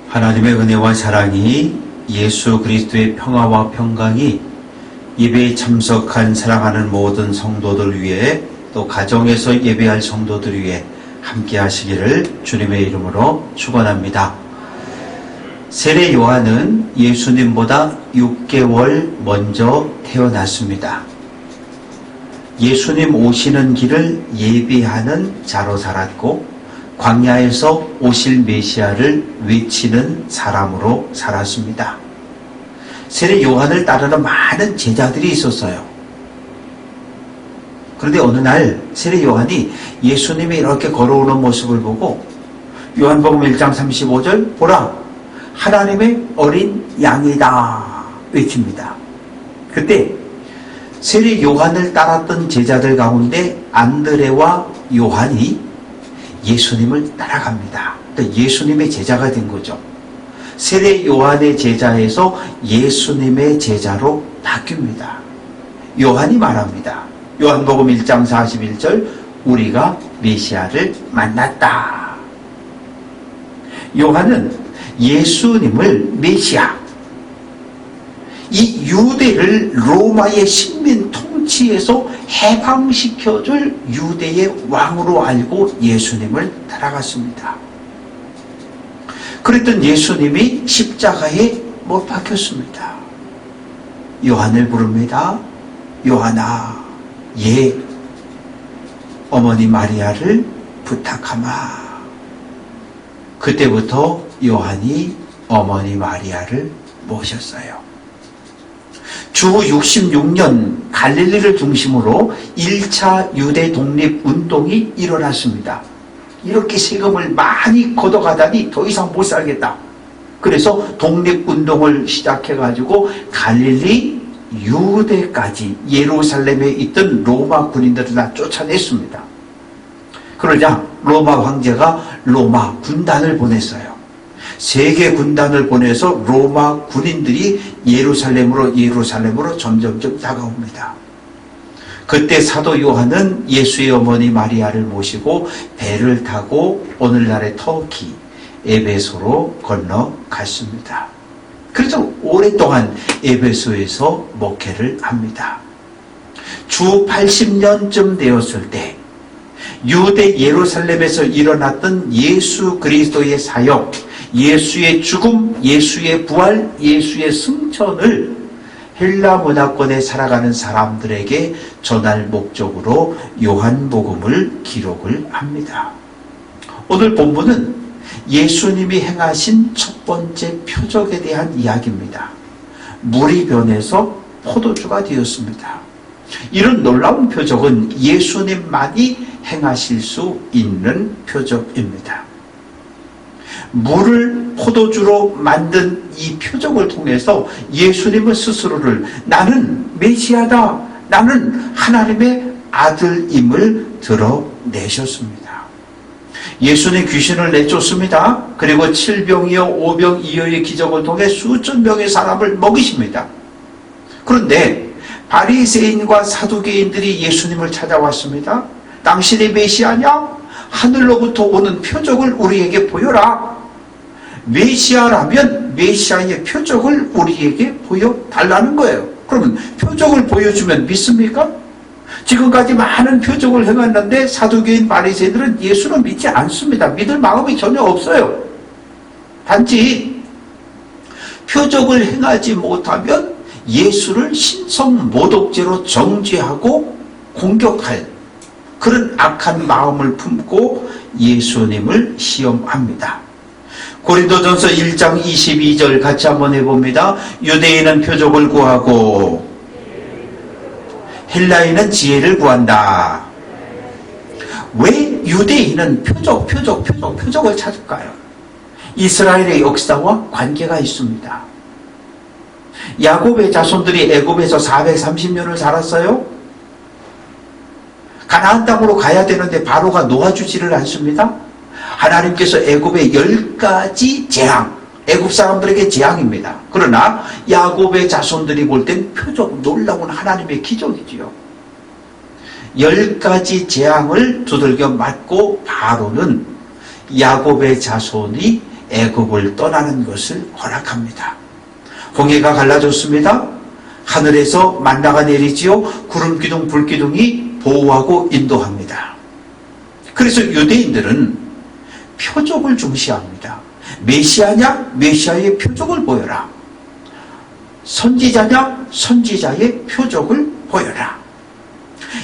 하나님의 은혜와 사랑이, 예수 그리스도의 평화와 평강이 예배에 참석한 사랑하는 모든 성도들 위해, 또 가정에서 예배할 성도들 위해 함께 하시기를 주님의 이름으로 축원합니다. 세례 요한은 예수님보다 6개월 먼저 태어났습니다. 예수님 오시는 길을 예비하는 자로 살았고, 광야에서 오실 메시아를 외치는 사람으로 살았습니다. 세례 요한을 따르는 많은 제자들이 있었어요. 그런데 어느 날 세례 요한이 예수님이 이렇게 걸어오는 모습을 보고, 요한복음 1장 35절, 보라, 하나님의 어린 양이다 외칩니다. 그때 세례 요한을 따랐던 제자들 가운데 안드레와 요한이 예수님을 따라갑니다. 그러니까 예수님의 제자가 된 거죠. 세례 요한의 제자에서 예수님의 제자로 바뀝니다. 요한이 말합니다. 요한복음 1장 41절, 우리가 메시아를 만났다. 요한은 예수님을 메시아, 이 유대를 로마의 식민 통치에서 해방시켜줄 유대의 왕으로 알고 예수님을 따라갔습니다. 그랬던 예수님이 십자가에 못 박혔습니다. 요한을 부릅니다. 요한아, 어머니 마리아를 부탁하마. 그때부터 요한이 어머니 마리아를 모셨어요. 주 66년 갈릴리를 중심으로 1차 유대 독립운동이 일어났습니다. 이렇게 세금을 많이 걷어가다니 더 이상 못 살겠다. 그래서 독립운동을 시작해가지고 갈릴리, 유대까지 예루살렘에 있던 로마 군인들을 다 쫓아냈습니다. 그러자 로마 황제가 로마 군단을 보냈어요. 세계 군단을 보내서 로마 군인들이 예루살렘으로 점점점 다가옵니다. 그때 사도 요한은 예수의 어머니 마리아를 모시고 배를 타고 오늘날의 터키 에베소로 건너갔습니다. 그래서 오랫동안 에베소에서 목회를 합니다. 주 80년쯤 되었을 때 유대 예루살렘에서 일어났던 예수 그리스도의 사역, 예수의 죽음, 예수의 부활, 예수의 승천을 헬라 문화권에 살아가는 사람들에게 전할 목적으로 요한복음을 기록을 합니다. 오늘 본문은 예수님이 행하신 첫 번째 표적에 대한 이야기입니다. 물이 변해서 포도주가 되었습니다. 이런 놀라운 표적은 예수님만이 행하실 수 있는 표적입니다. 물을 포도주로 만든 이 표적을 통해서 예수님은 스스로를 나는 메시아다, 나는 하나님의 아들임을 드러내셨습니다. 예수님 귀신을 내쫓습니다. 그리고 7병이요 5병이어의 기적을 통해 수천 명의 사람을 먹이십니다. 그런데 바리새인과 사두개인들이 예수님을 찾아왔습니다. 당신이 메시아냐? 하늘로부터 오는 표적을 우리에게 보여라. 메시아라면 메시아의 표적을 우리에게 보여달라는 거예요. 그러면 표적을 보여주면 믿습니까? 지금까지 많은 표적을 행했는데 사두개인 바리새인들은 예수는 믿지 않습니다. 믿을 마음이 전혀 없어요. 단지 표적을 행하지 못하면 예수를 신성모독죄로 정죄하고 공격할 그런 악한 마음을 품고 예수님을 시험합니다. 고린도전서 1장 22절 같이 한번 해봅니다. 유대인은 표적을 구하고 헬라인은 지혜를 구한다. 왜 유대인은 표적을 찾을까요? 이스라엘의 역사와 관계가 있습니다. 야곱의 자손들이 애굽에서 430년을 살았어요. 가나안 땅으로 가야 되는데 바로가 놓아주지를 않습니다. 하나님께서 애굽의 10가지 재앙, 애굽 사람들에게 재앙입니다. 그러나 야곱의 자손들이 볼 땐 표적, 놀라운 하나님의 기적이지요. 10가지 재앙을 두들겨 맞고 바로는 야곱의 자손이 애굽을 떠나는 것을 허락합니다. 홍해가 갈라졌습니다. 하늘에서 만나가 내리지요. 구름 기둥, 불 기둥이 보호하고 인도합니다. 그래서 유대인들은 표적을 중시합니다. 메시아냐? 메시아의 표적을 보여라. 선지자냐? 선지자의 표적을 보여라.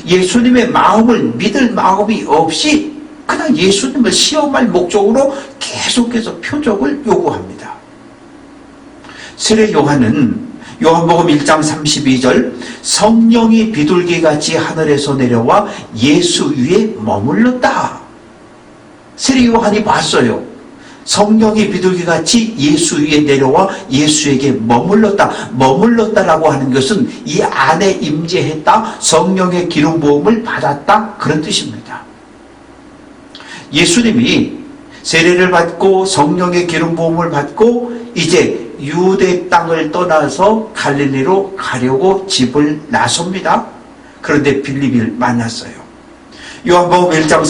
예수님의 마음을 믿을 마음이 없이 그냥 예수님을 시험할 목적으로 계속해서 표적을 요구합니다. 세례 요한은 요한복음 1장 32절 성령이 비둘기같이 하늘에서 내려와 예수 위에 머물렀다. 세례 요한이 봤어요. 성령이 비둘기같이 예수 위에 내려와 예수에게 머물렀다. 머물렀다라고 하는 것은 이 안에 임재했다. 성령의 기름 부음을 받았다. 그런 뜻입니다. 예수님이 세례를 받고 성령의 기름 부음을 받고 이제 유대 땅을 떠나서 갈릴리로 가려고 집을 나섭니다. 그런데 빌립을 만났어요. 요한복음 1장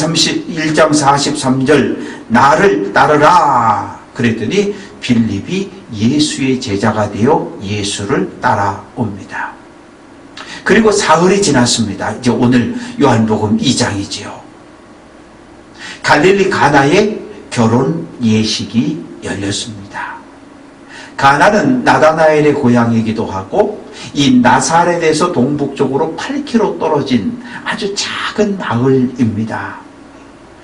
43절 나를 따르라 그랬더니 빌립이 예수의 제자가 되어 예수를 따라옵니다. 그리고 사흘이 지났습니다. 이제 오늘 요한복음 2장이지요. 갈릴리 가나의 결혼 예식이 열렸습니다. 가나는 나다나엘의 고향이기도 하고 이 나사렛에서 동북쪽으로 8km 떨어진 아주 작은 마을입니다.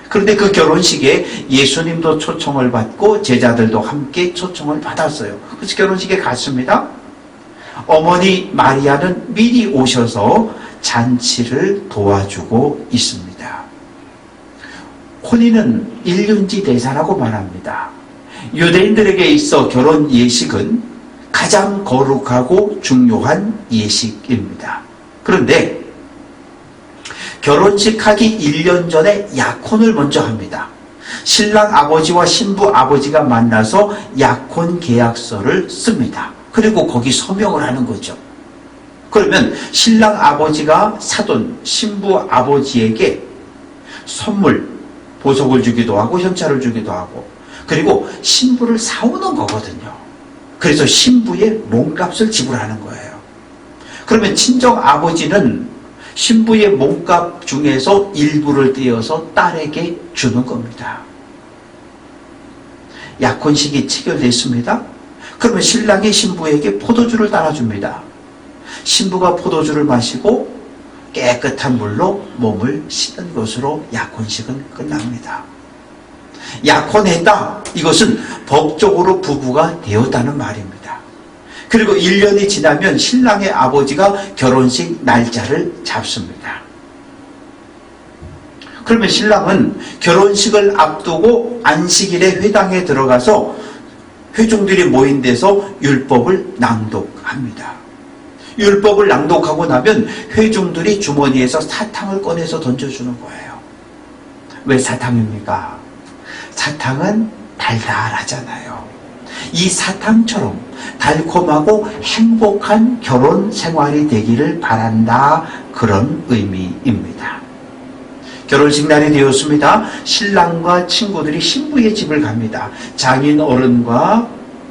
그런데 그 결혼식에 예수님도 초청을 받고 제자들도 함께 초청을 받았어요. 그래서 결혼식에 갔습니다. 어머니 마리아는 미리 오셔서 잔치를 도와주고 있습니다. 혼인은 일륜지 대사라고 말합니다. 유대인들에게 있어 결혼 예식은 가장 거룩하고 중요한 예식입니다. 그런데 결혼식 하기 1년 전에 약혼을 먼저 합니다. 신랑 아버지와 신부 아버지가 만나서 약혼 계약서를 씁니다. 그리고 거기 서명을 하는 거죠. 그러면 신랑 아버지가 사돈 신부 아버지에게 선물, 보석을 주기도 하고 현찰을 주기도 하고 그리고 신부를 사오는 거거든요. 그래서 신부의 몸값을 지불하는 거예요. 그러면 친정 아버지는 신부의 몸값 중에서 일부를 떼어서 딸에게 주는 겁니다. 약혼식이 체결됐습니다. 그러면 신랑이 신부에게 포도주를 따라줍니다. 신부가 포도주를 마시고 깨끗한 물로 몸을 씻는 것으로 약혼식은 끝납니다. 약혼했다. 이것은 법적으로 부부가 되었다는 말입니다. 그리고 1년이 지나면 신랑의 아버지가 결혼식 날짜를 잡습니다. 그러면 신랑은 결혼식을 앞두고 안식일에 회당에 들어가서 회중들이 모인 데서 율법을 낭독합니다. 율법을 낭독하고 나면 회중들이 주머니에서 사탕을 꺼내서 던져주는 거예요. 왜 사탕입니까? 사탕은 달달하잖아요. 이 사탕처럼 달콤하고 행복한 결혼 생활이 되기를 바란다. 그런 의미입니다. 결혼식 날이 되었습니다. 신랑과 친구들이 신부의 집을 갑니다. 장인 어른과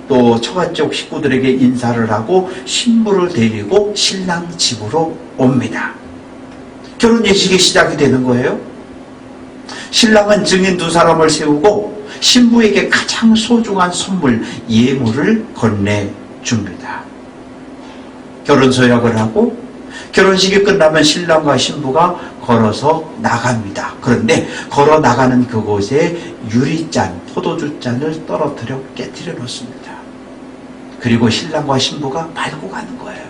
또 처가쪽 식구들에게 인사를 하고 신부를 데리고 신랑 집으로 옵니다. 결혼 예식이 시작이 되는 거예요. 신랑은 증인 2사람을 세우고 신부에게 가장 소중한 선물, 예물을 건네줍니다. 결혼 서약을 하고 결혼식이 끝나면 신랑과 신부가 걸어서 나갑니다. 그런데 걸어 나가는 그곳에 유리잔, 포도주잔을 떨어뜨려 깨뜨려 놓습니다. 그리고 신랑과 신부가 밟고 가는 거예요.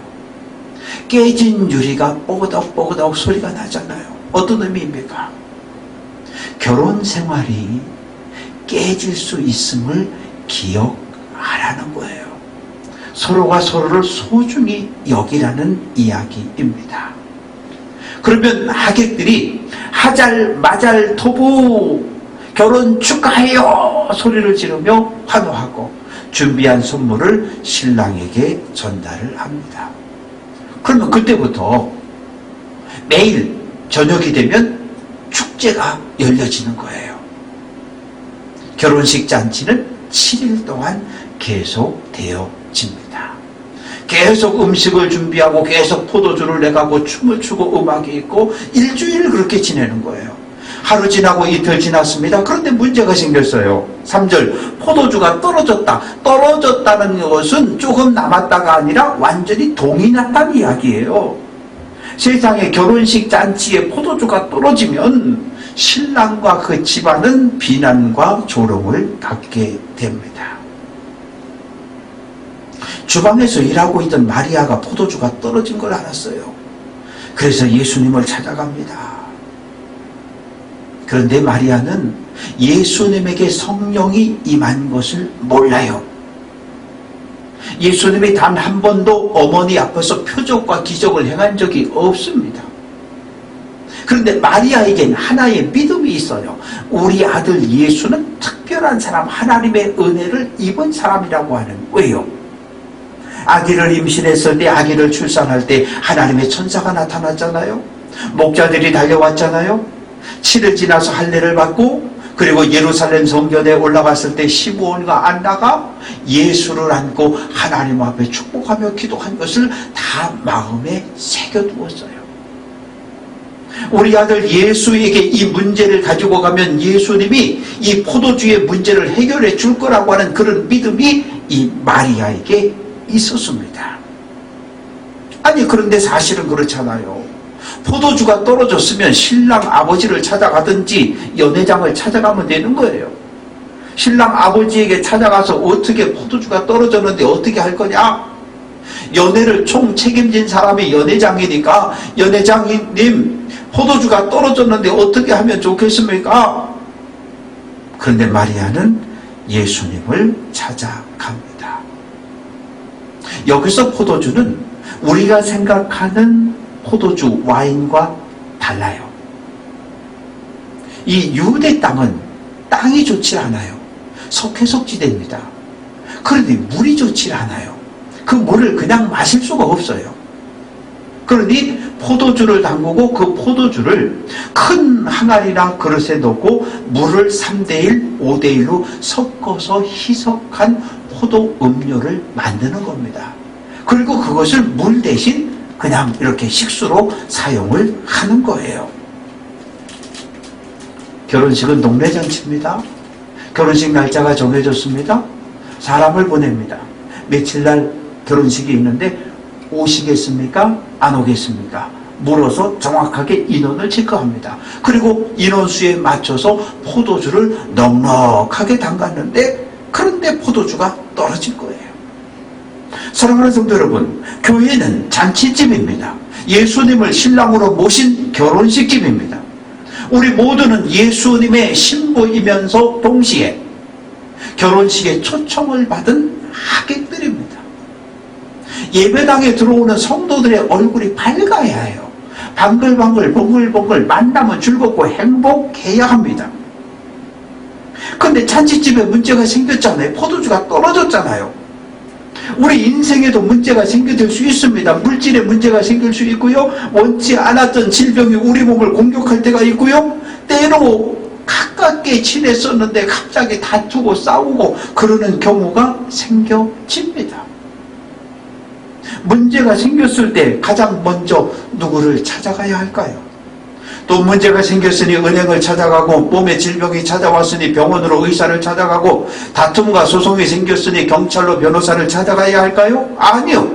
깨진 유리가 뽀그덕뽀그덕 소리가 나잖아요. 어떤 의미입니까? 결혼 생활이 깨질 수 있음을 기억하라는 거예요. 서로가 서로를 소중히 여기라는 이야기입니다. 그러면 하객들이 하잘 마잘 토부 결혼 축하해요 소리를 지르며 환호하고 준비한 선물을 신랑에게 전달을 합니다. 그러면 그때부터 매일 저녁이 되면 축제가 열려지는 거예요. 결혼식 잔치는 7일 동안 계속 되어집니다. 계속 음식을 준비하고 계속 포도주를 내가고 춤을 추고 음악이 있고 일주일 그렇게 지내는 거예요. 하루 지나고 이틀 지났습니다. 그런데 문제가 생겼어요. 3절 포도주가 떨어졌다. 떨어졌다는 것은 조금 남았다가 아니라 완전히 동이 났다는 이야기예요. 세상에 결혼식 잔치에 포도주가 떨어지면 신랑과 그 집안은 비난과 조롱을 받게 됩니다. 주방에서 일하고 있던 마리아가 포도주가 떨어진 걸 알았어요. 그래서 예수님을 찾아갑니다. 그런데 마리아는 예수님에게 성령이 임한 것을 몰라요. 예수님이 단 한 번도 어머니 앞에서 표적과 기적을 행한 적이 없습니다. 그런데 마리아에겐 하나의 믿음이 있어요. 우리 아들 예수는 특별한 사람, 하나님의 은혜를 입은 사람이라고 하는 거예요. 아기를 임신했을 때, 아기를 출산할 때 하나님의 천사가 나타났잖아요. 목자들이 달려왔잖아요. 7일 지나서 할례를 받고, 그리고 예루살렘 성전에 올라갔을 때 시므온과 안나가 예수를 안고 하나님 앞에 축복하며 기도한 것을 다 마음에 새겨두었어요. 우리 아들 예수에게 이 문제를 가지고 가면 예수님이 이 포도주의 문제를 해결해 줄 거라고 하는 그런 믿음이 이 마리아에게 있었습니다. 아니, 그런데 사실은 그렇잖아요. 포도주가 떨어졌으면 신랑 아버지를 찾아가든지 연회장을 찾아가면 되는 거예요. 신랑 아버지에게 찾아가서 어떻게 포도주가 떨어졌는데 어떻게 할 거냐? 연회를 총 책임진 사람이 연회장이니까, 연회장님 포도주가 떨어졌는데 어떻게 하면 좋겠습니까? 그런데 마리아는 예수님을 찾아갑니다. 여기서 포도주는 우리가 생각하는 포도주, 와인과 달라요. 이 유대 땅은 땅이 좋지 않아요. 석회석지대입니다. 그런데 물이 좋지 않아요. 그 물을 그냥 마실 수가 없어요. 그러니 포도주를 담그고 그 포도주를 큰 항아리나 그릇에 넣고 물을 3대1, 5대1로 섞어서 희석한 포도 음료를 만드는 겁니다. 그리고 그것을 물 대신 그냥 이렇게 식수로 사용을 하는 거예요. 결혼식은 동네잔치입니다. 결혼식 날짜가 정해졌습니다. 사람을 보냅니다. 며칠 날 결혼식이 있는데 오시겠습니까? 안 오겠습니까? 물어서 정확하게 인원을 체크합니다. 그리고 인원수에 맞춰서 포도주를 넉넉하게 담갔는데, 그런데 포도주가 떨어질 거예요. 사랑하는 성도 여러분, 교회는 잔치집입니다. 예수님을 신랑으로 모신 결혼식집입니다. 우리 모두는 예수님의 신부이면서 동시에 결혼식에 초청을 받은 하객들입니다. 예배당에 들어오는 성도들의 얼굴이 밝아야 해요. 방글방글 봉글봉글 만나면 즐겁고 행복해야 합니다. 그런데 잔치집에 문제가 생겼잖아요. 포도주가 떨어졌잖아요. 우리 인생에도 문제가 생길 수 있습니다. 물질에 문제가 생길 수 있고요. 원치 않았던 질병이 우리 몸을 공격할 때가 있고요. 때로 가깝게 지냈었는데 갑자기 다투고 싸우고 그러는 경우가 생겨집니다. 문제가 생겼을 때 가장 먼저 누구를 찾아가야 할까요? 또 문제가 생겼으니 은행을 찾아가고, 몸에 질병이 찾아왔으니 병원으로 의사를 찾아가고, 다툼과 소송이 생겼으니 경찰로 변호사를 찾아가야 할까요? 아니요.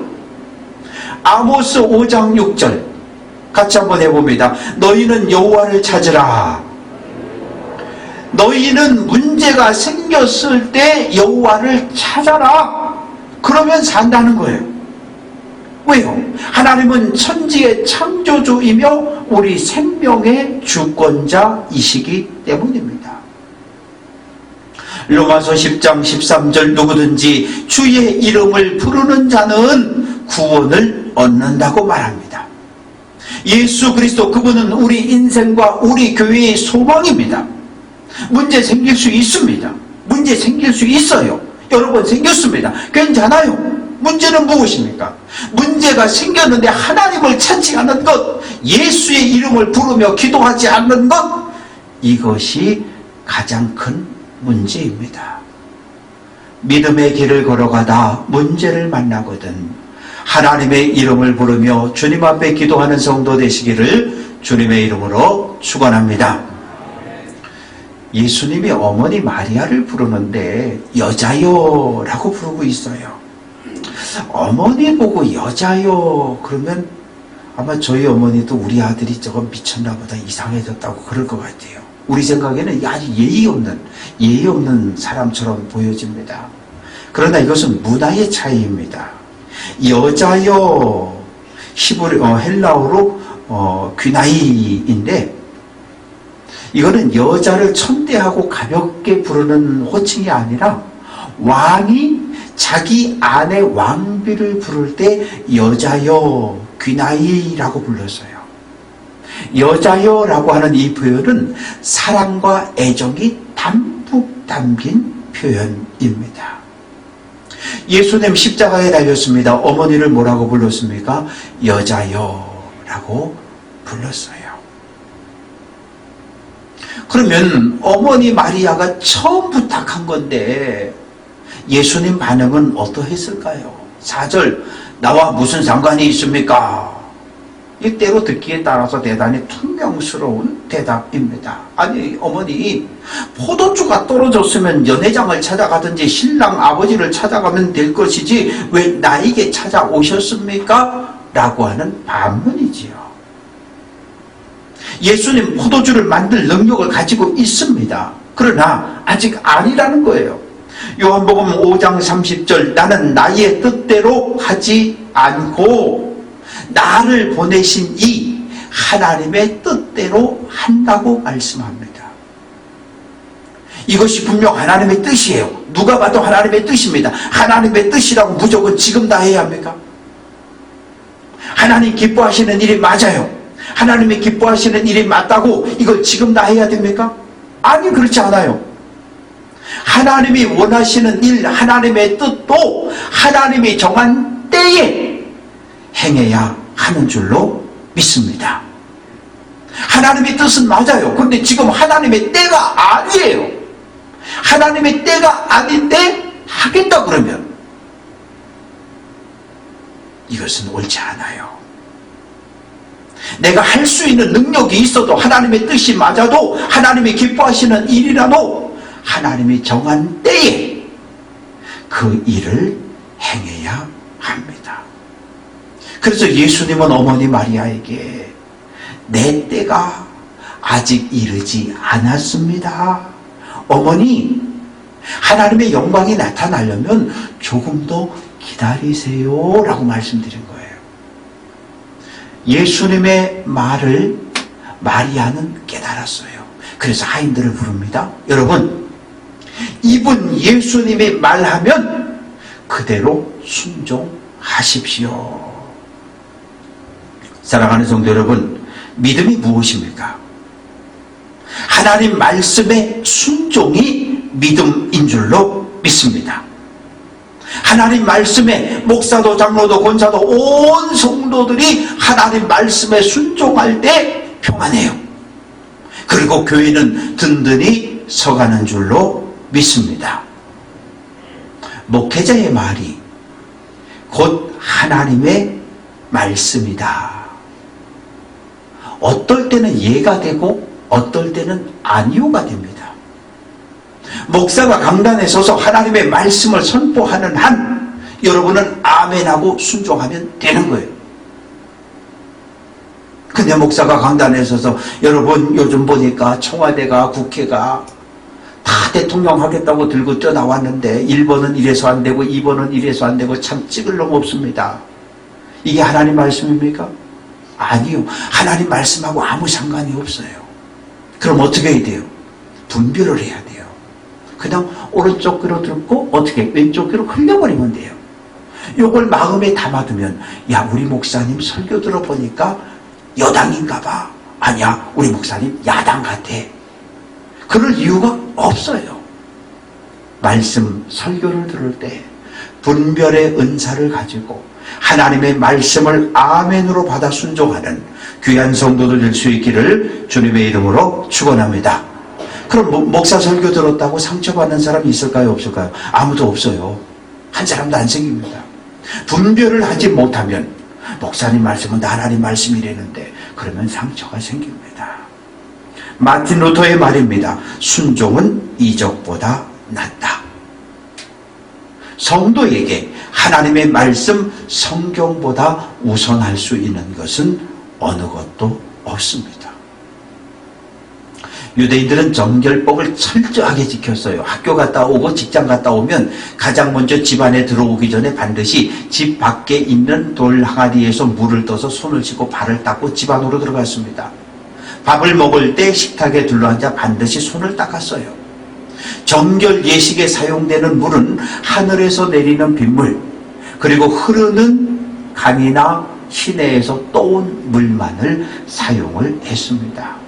아모스 5장 6절 같이 한번 해봅니다. 너희는 여호와를 찾으라. 너희는 문제가 생겼을 때 여호와를 찾아라. 그러면 산다는 거예요. 왜요? 하나님은 천지의 창조주이며 우리 생명의 주권자이시기 때문입니다. 로마서 10장 13절 누구든지 주의 이름을 부르는 자는 구원을 얻는다고 말합니다. 예수 그리스도, 그분은 우리 인생과 우리 교회의 소망입니다. 문제 생길 수 있습니다. 문제 생길 수 있어요. 여러 번 생겼습니다. 괜찮아요. 문제는 무엇입니까? 문제가 생겼는데 하나님을 찾지 않는 것, 예수의 이름을 부르며 기도하지 않는 것, 이것이 가장 큰 문제입니다. 믿음의 길을 걸어가다 문제를 만나거든 하나님의 이름을 부르며 주님 앞에 기도하는 성도 되시기를 주님의 이름으로 축원합니다. 예수님이 어머니 마리아를 부르는데 여자요 라고 부르고 있어요. 어머니 보고 여자요 그러면 아마 저희 어머니도 우리 아들이 저거 미쳤나 보다 이상해졌다고 그럴 것 같아요. 우리 생각에는 아주 예의 없는 사람처럼 보여집니다. 그러나 이것은 문화의 차이입니다. 여자요 헬라어로 귀나이인데 이거는 여자를 천대하고 가볍게 부르는 호칭이 아니라 왕이 자기 아내 왕비를 부를 때 여자요 귀나이라고 불렀어요. 여자요라고 하는 이 표현은 사랑과 애정이 담뿍 담긴 표현입니다. 예수님 십자가에 달렸습니다. 어머니를 뭐라고 불렀습니까? 여자요라고 불렀어요. 그러면 어머니 마리아가 처음 부탁한 건데 예수님 반응은 어떠했을까요? 4절 나와 무슨 상관이 있습니까? 이때로 듣기에 따라서 대단히 퉁명스러운 대답입니다. 아니 어머니 포도주가 떨어졌으면 연회장을 찾아가든지 신랑 아버지를 찾아가면 될 것이지 왜 나에게 찾아오셨습니까? 라고 하는 반문이지요. 예수님 포도주를 만들 능력을 가지고 있습니다. 그러나 아직 아니라는 거예요. 요한복음 5장 30절 나는 나의 뜻대로 하지 않고 나를 보내신 이 하나님의 뜻대로 한다고 말씀합니다. 이것이 분명 하나님의 뜻이에요. 누가 봐도 하나님의 뜻입니다. 하나님의 뜻이라고 무조건 지금 다 해야 합니까? 하나님 기뻐하시는 일이 맞아요. 하나님이 기뻐하시는 일이 맞다고 이걸 지금 다 해야 됩니까? 아니 그렇지 않아요. 하나님이 원하시는 일, 하나님의 뜻도 하나님이 정한 때에 행해야 하는 줄로 믿습니다. 하나님의 뜻은 맞아요. 그런데 지금 하나님의 때가 아니에요. 하나님의 때가 아닌데 하겠다 그러면 이것은 옳지 않아요. 내가 할 수 있는 능력이 있어도 하나님의 뜻이 맞아도 하나님이 기뻐하시는 일이라도 하나님이 정한 때에 그 일을 행해야 합니다. 그래서 예수님은 어머니 마리아에게 내 때가 아직 이르지 않았습니다. 어머니 하나님의 영광이 나타나려면 조금 더 기다리세요 라고 말씀드린 거예요. 예수님의 말을 마리아는 깨달았어요. 그래서 하인들을 부릅니다. 여러분 이분 예수님이 말하면 그대로 순종하십시오. 사랑하는 성도 여러분, 믿음이 무엇입니까? 하나님 말씀의 순종이 믿음인 줄로 믿습니다. 하나님 말씀에 목사도 장로도 권사도 온 성도들이 하나님 말씀에 순종할 때 평안해요. 그리고 교회는 든든히 서가는 줄로 믿습니다. 목회자의 말이 곧 하나님의 말씀이다. 어떨 때는 예가 되고 어떨 때는 아니오가 됩니다. 목사가 강단에 서서 하나님의 말씀을 선포하는 한 여러분은 아멘하고 순종하면 되는 거예요. 근데 목사가 강단에 서서 여러분 요즘 보니까 청와대가 국회가 다 대통령 하겠다고 들고 뛰어나왔는데 1번은 이래서 안 되고 2번은 이래서 안 되고 참 찍을 놈 없습니다. 이게 하나님 말씀입니까? 아니요. 하나님 말씀하고 아무 상관이 없어요. 그럼 어떻게 해야 돼요? 분별을 해야 돼요. 그냥 오른쪽 귀로 듣고 어떻게 왼쪽 귀로 흘려버리면 돼요. 요걸 마음에 담아두면 야 우리 목사님 설교 들어보니까 여당인가 봐. 아니야 우리 목사님 야당 같아. 그럴 이유가 없어요. 말씀 설교를 들을 때 분별의 은사를 가지고 하나님의 말씀을 아멘으로 받아 순종하는 귀한 성도들 될 수 있기를 주님의 이름으로 축원합니다. 그럼 목사 설교 들었다고 상처받는 사람이 있을까요? 없을까요? 아무도 없어요. 한 사람도 안 생깁니다. 분별을 하지 못하면 목사님 말씀은 하나님 말씀이라는데 그러면 상처가 생깁니다. 마틴 루터의 말입니다. 순종은 이적보다 낫다. 성도에게 하나님의 말씀, 성경보다 우선할 수 있는 것은 어느 것도 없습니다. 유대인들은 정결법을 철저하게 지켰어요. 학교 갔다 오고 직장 갔다 오면 가장 먼저 집 안에 들어오기 전에 반드시 집 밖에 있는 돌 항아리에서 물을 떠서 손을 씻고 발을 닦고 집 안으로 들어갔습니다. 밥을 먹을 때 식탁에 둘러앉아 반드시 손을 닦았어요. 정결 예식에 사용되는 물은 하늘에서 내리는 빗물, 그리고 흐르는 강이나 시내에서 떠온 물만을 사용을 했습니다.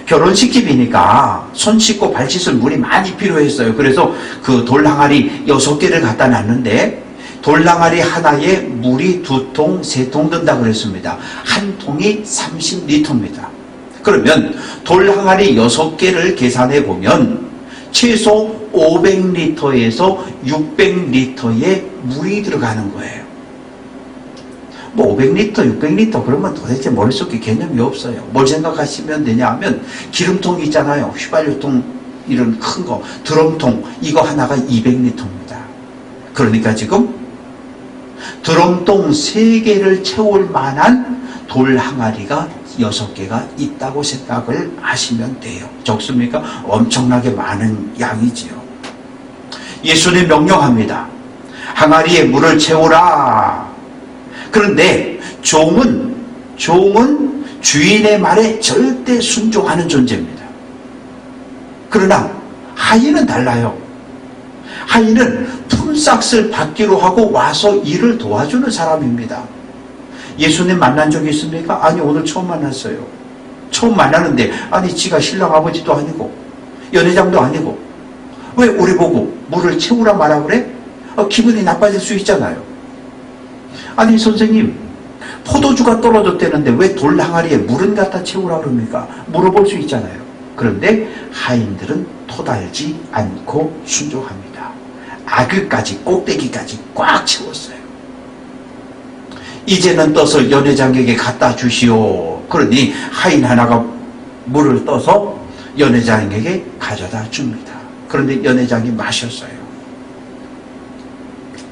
결혼식 집이니까 손 씻고 발 씻을 물이 많이 필요했어요. 그래서 그 돌항아리 6개를 갖다 놨는데 돌항아리 하나에 물이 2통, 3통 든다 그랬습니다. 한 통이 30리터입니다. 그러면 돌항아리 6개를 계산해 보면 최소 500리터에서 600리터의 물이 들어가는 거예요. 뭐 500리터, 600리터 그러면 도대체 머릿속에 개념이 없어요. 뭘 생각하시면 되냐 하면 기름통 있잖아요. 휘발유통 이런 큰 거, 드럼통 이거 하나가 200리터입니다. 그러니까 지금 드럼통 3개를 채울 만한 돌 항아리가 6개가 있다고 생각을 하시면 돼요. 적습니까? 엄청나게 많은 양이지요. 예수님 명령합니다. 항아리에 물을 채우라. 그런데 종은 주인의 말에 절대 순종하는 존재입니다. 그러나 하인은 달라요. 하인은 품삯을 받기로 하고 와서 일을 도와주는 사람입니다. 예수님 만난 적이 있습니까? 아니, 오늘 처음 만났어요. 처음 만나는데 아니 지가 신랑 아버지도 아니고 연회장도 아니고 왜 우리 보고 물을 채우라 말하고 그래? 기분이 나빠질 수 있잖아요. 아니 선생님, 포도주가 떨어졌다는데 왜 돌 항아리에 물은 갖다 채우라 그럽니까? 물어볼 수 있잖아요. 그런데 하인들은 토달지 않고 순종합니다. 아귀까지, 꼭대기까지 꽉 채웠어요. 이제는 떠서 연회장에게 갖다 주시오. 그러니 하인 하나가 물을 떠서 연회장에게 가져다 줍니다. 그런데 연회장이 마셨어요.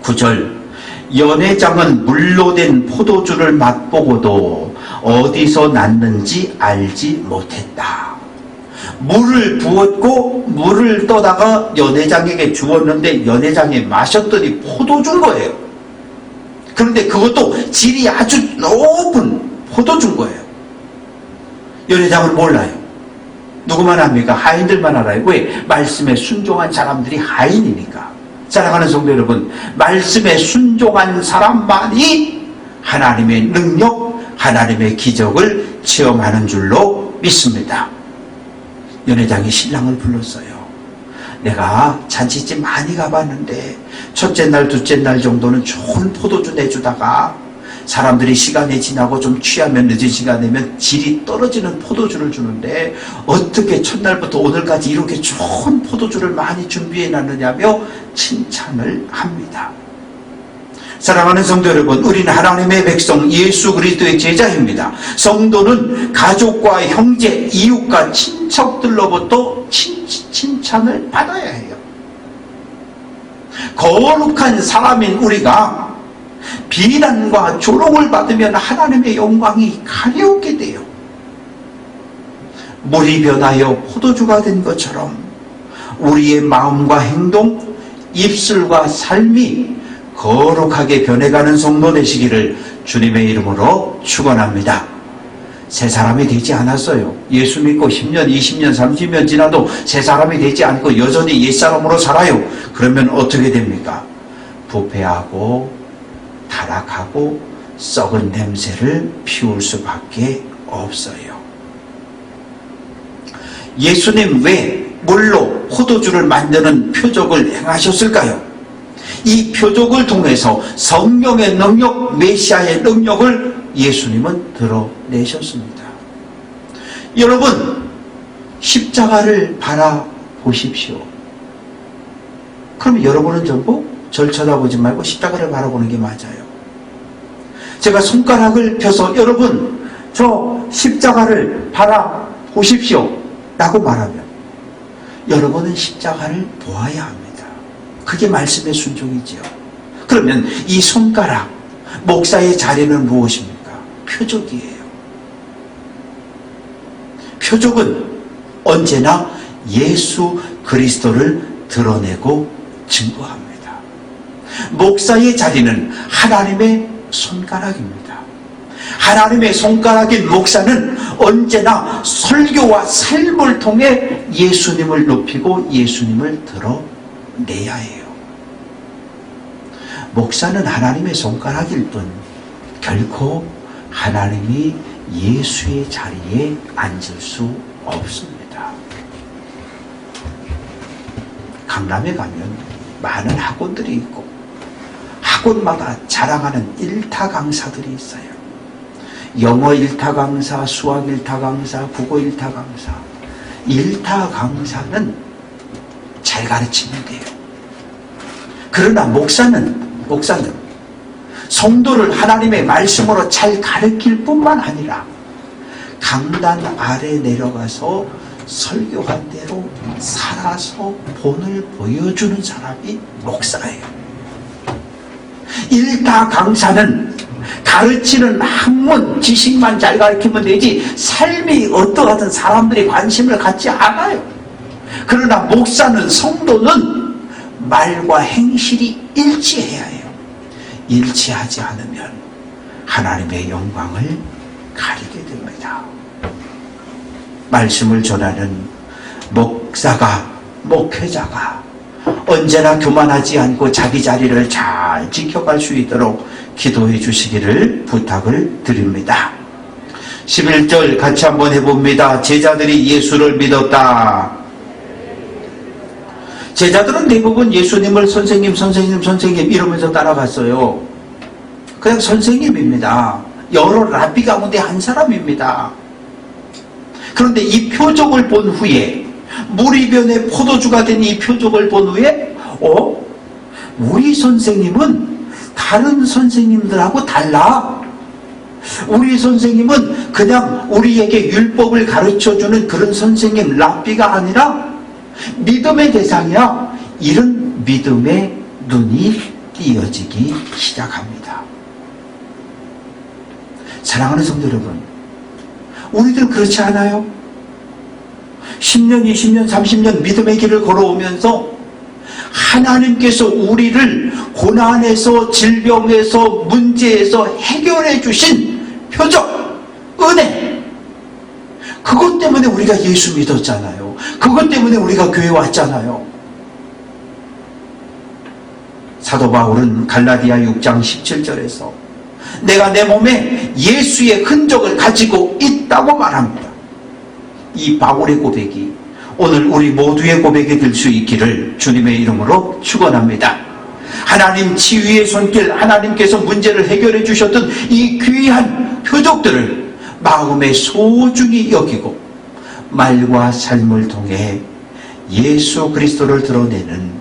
9절, 연회장은 물로 된 포도주를 맛보고도 어디서 났는지 알지 못했다. 물을 부었고 물을 떠다가 연회장에게 주었는데 연회장이 마셨더니 포도주인 거예요. 그런데 그것도 질이 아주 높은 포도주인 거예요. 연회장은 몰라요. 누구만 합니까? 하인들만 알아요. 왜? 말씀에 순종한 사람들이 하인이니까. 사랑하는 성도 여러분, 말씀에 순종한 사람만이 하나님의 능력, 하나님의 기적을 체험하는 줄로 믿습니다. 연회장이 신랑을 불렀어요. 내가 잔치집 많이 가봤는데 첫째 날, 둘째 날 정도는 좋은 포도주 내주다가 사람들이 시간이 지나고 좀 취하면 늦은 시간이면 질이 떨어지는 포도주를 주는데 어떻게 첫날부터 오늘까지 이렇게 좋은 포도주를 많이 준비해놨느냐며 칭찬을 합니다. 사랑하는 성도 여러분, 우리는 하나님의 백성 예수 그리스도의 제자입니다. 성도는 가족과 형제, 이웃과 친척들로부터 칭찬을 받아야 해요. 거룩한 사람인 우리가 비난과 조롱을 받으면 하나님의 영광이 가려우게 돼요. 물이 변하여 포도주가 된 것처럼 우리의 마음과 행동, 입술과 삶이 거룩하게 변해가는 성도 되시기를 주님의 이름으로 축원합니다. 새 사람이 되지 않았어요. 예수 믿고 10년, 20년, 30년 지나도 새 사람이 되지 않고 여전히 옛사람으로 살아요. 그러면 어떻게 됩니까? 부패하고 타락하고 썩은 냄새를 피울 수밖에 없어요. 예수님 왜 물로 포도주를 만드는 표적을 행하셨을까요? 이 표적을 통해서 성령의 능력, 메시아의 능력을 예수님은 드러내셨습니다. 여러분, 십자가를 바라보십시오. 그러면 여러분은 전부 절 쳐다보지 말고 십자가를 바라보는 게 맞아요. 제가 손가락을 펴서 여러분 저 십자가를 바라보십시오 라고 말하면 여러분은 십자가를 보아야 합니다. 그게 말씀의 순종이지요. 그러면 이 손가락, 목사의 자리는 무엇입니까? 표적이에요. 표적은 언제나 예수 그리스도를 드러내고 증거합니다. 목사의 자리는 하나님의 손가락입니다. 하나님의 손가락인 목사는 언제나 설교와 삶을 통해 예수님을 높이고 예수님을 드러내야 해요. 목사는 하나님의 손가락일 뿐 결코 하나님이 예수의 자리에 앉을 수 없습니다. 강남에 가면 많은 학원들이 있고 학원마다 자랑하는 일타 강사들이 있어요. 영어 일타 강사, 수학 일타 강사, 국어 일타 강사. 일타 강사는 잘 가르치면 돼요. 그러나 목사는 성도를 하나님의 말씀으로 잘 가르칠 뿐만 아니라 강단 아래 내려가서 설교한 대로 살아서 본을 보여주는 사람이 목사예요. 일타 강사는 가르치는 학문, 지식만 잘 가르치면 되지 삶이 어떠하든 사람들이 관심을 갖지 않아요. 그러나 목사는, 성도는 말과 행실이 일치해야 해요. 일치하지 않으면 하나님의 영광을 가리게 됩니다. 말씀을 전하는 목사가, 목회자가 언제나 교만하지 않고 자기 자리를 잘 지켜갈 수 있도록 기도해 주시기를 부탁을 드립니다. 11절 같이 한번 해봅니다. 제자들이 예수를 믿었다. 제자들은 대부분 예수님을 선생님 이러면서 따라갔어요. 그냥 선생님입니다. 여러 랍비 가운데 한 사람입니다. 그런데 이 표적을 본 후에, 무리변의 포도주가 된 이 표적을 본 후에 우리 선생님은 다른 선생님들하고 달라. 우리 선생님은 그냥 우리에게 율법을 가르쳐주는 그런 선생님, 랍비가 아니라 믿음의 대상이야. 이런 믿음의 눈이 띄어지기 시작합니다. 사랑하는 성도 여러분, 우리들 그렇지 않아요? 10년, 20년, 30년 믿음의 길을 걸어오면서 하나님께서 우리를 고난에서, 질병에서, 문제에서 해결해 주신 표적, 은혜, 그것 때문에 우리가 예수 믿었잖아요. 그것 때문에 우리가 교회 왔잖아요. 사도 바울은 갈라디아 6장 17절에서 내가 내 몸에 예수의 흔적을 가지고 있다고 말합니다. 이 바울의 고백이 오늘 우리 모두의 고백이 될 수 있기를 주님의 이름으로 축원합니다. 하나님 치유의 손길, 하나님께서 문제를 해결해 주셨던 이 귀한 표적들을 마음에 소중히 여기고 말과 삶을 통해 예수 그리스도를 드러내는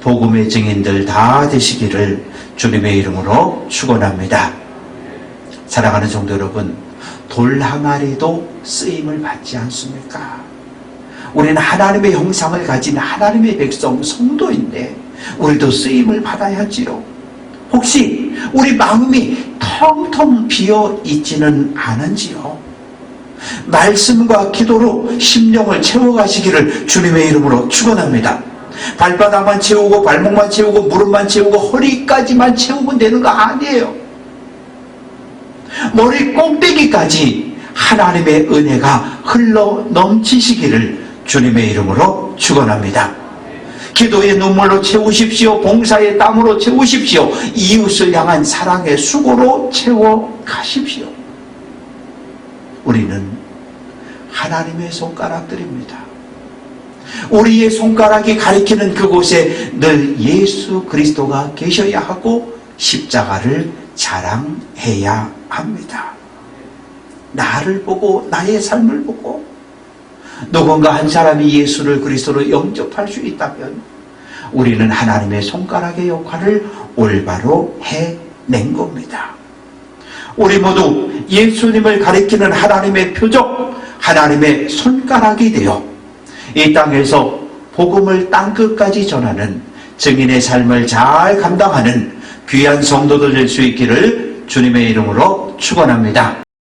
복음의 증인들 다 되시기를 주님의 이름으로 축원합니다. 사랑하는 성도 여러분, 돌 항아리도 쓰임을 받지 않습니까? 우리는 하나님의 형상을 가진 하나님의 백성, 성도인데 우리도 쓰임을 받아야지요. 혹시 우리 마음이 텅텅 비어 있지는 않은지요? 말씀과 기도로 심령을 채워가시기를 주님의 이름으로 축원합니다. 발바닥만 채우고 발목만 채우고 무릎만 채우고 허리까지만 채우면 되는 거 아니에요. 머리 꼭대기까지 하나님의 은혜가 흘러 넘치시기를 주님의 이름으로 축원합니다. 기도의 눈물로 채우십시오. 봉사의 땀으로 채우십시오. 이웃을 향한 사랑의 수고로 채워가십시오. 우리는 하나님의 손가락들입니다. 우리의 손가락이 가리키는 그곳에 늘 예수 그리스도가 계셔야 하고 십자가를 자랑해야 합니다. 나를 보고, 나의 삶을 보고 누군가 한 사람이 예수를 그리스도로 영접할 수 있다면 우리는 하나님의 손가락의 역할을 올바로 해낸 겁니다. 우리 모두 예수님을 가리키는 하나님의 표적, 하나님의 손가락이 되어 이 땅에서 복음을 땅끝까지 전하는 증인의 삶을 잘 감당하는 귀한 성도들 될 수 있기를 주님의 이름으로 축원합니다.